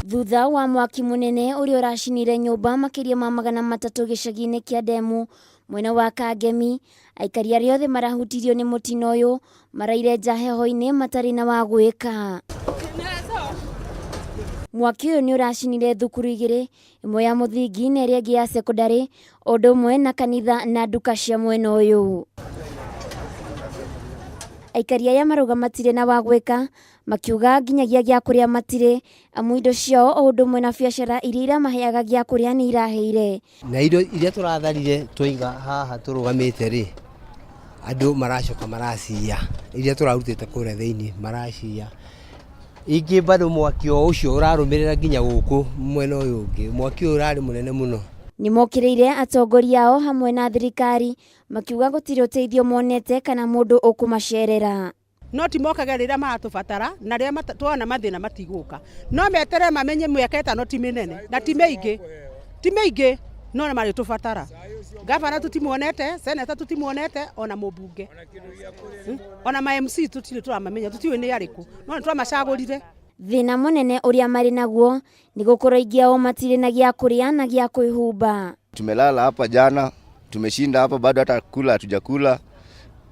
Thutha wa mwaki munene uria uracinire nyumba makiria ma 300 gicagi-ini kia Ndemu mwena wa Kangemi, aikari aria othe marahutirio ni mutino uyu maraire nja heho-ini matari na wa gwika. Mwaki uyu ni uracinire thukuru igiri, imwe ya muthingi na iria ingi ya secondary, undu umwe na kanitha na nduka cia mwena uyu. Aikari aya marugamatire na wa gwika makiuga nginyagia gia kuria matire amu indo ciao o undu mwe na biacara iria maheaga gia kuria ni iraheire. Na indo iria turatharire twiga haha turugamite ri andu maracoka maracia iria turarutite kuria thiini maracia ingi bado mwaki o ucio urarumirira nginya guku mwena uyu ungi mwaki urari munene muno. Ni mokireire atongoria ao hamwe na thirikari makiuga gutire uteithio monete kana mundu ukumacerera. No ti mokaga rĩrĩa maratubatara na rĩrĩa tuona mathĩna matiguka, no metere mamenye mĩaka 5 ti mĩnene na ti mĩingĩ no marĩtubatara. Gavana tutimuonete, seneta tutimuonete, ona mũmbunge ona ma MC tutire turamamenya, tutiwe nĩ arĩkũ, no turamacagũrire. Thina munene uria mari naguo ni gukorwo ingi ao matire na gia kuria na gia kwihumba. Tumelala hapa jana, tumeshinda hapa bado hata kula hatujakula.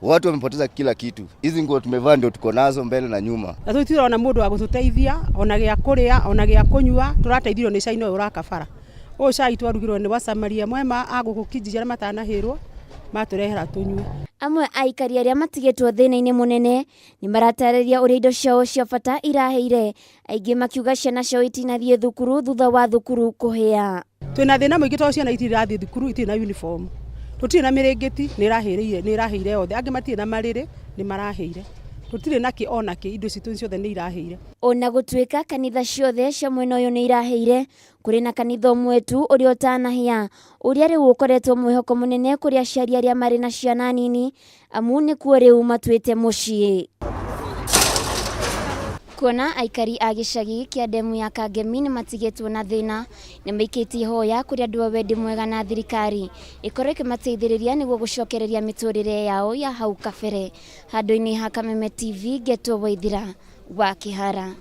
Watu wamepoteza kila kitu. Hizi nguo tumevaa ndio tuko nazo mbele na nyuma. Na tutirona mundu wa gututeithia ona gia kuria ona gia kunyua, turateithirwo ni caino urakabara. O cai twarugirwo ni wasamaria mwema aguku kijijara matanahirwo maturehera tunyue. Amwe aikari aria matigitwo thina-ini munene ni maratareria uria indo ciao cia bata iraheire, aingi makiuga ciana ciao itinathie thukuru thutha wa thukuru kuhia. Twina thina muingi to ciana itirathie thukuru itina uniform. Tutire na mirengeti ni iraheire yothe, angi matire na marire ni maraheire. Tutire naki onaki indo citu ciothe ni iraheire. Ona gutwika kanitha ciothe cia mwena uyu ni iraheire, kuri na kanitha umwe tu uria utanahia uria riu ukoretwo mwihoko munene kuri aciari aria mari na ciana nini amu ni kuo riu matwite mucii. Kuona aikari a gicagi kia Ndemu ya Kangemi ni matigitwo na thina ni maikitie hoya kuri andu a wendi mwega na thirikari ikorwo ikimateithiriria niguo gucokereria miturire yao ya hau kabere. Handu-ini ha Kameme TV, Geto Waithira wa Kihara.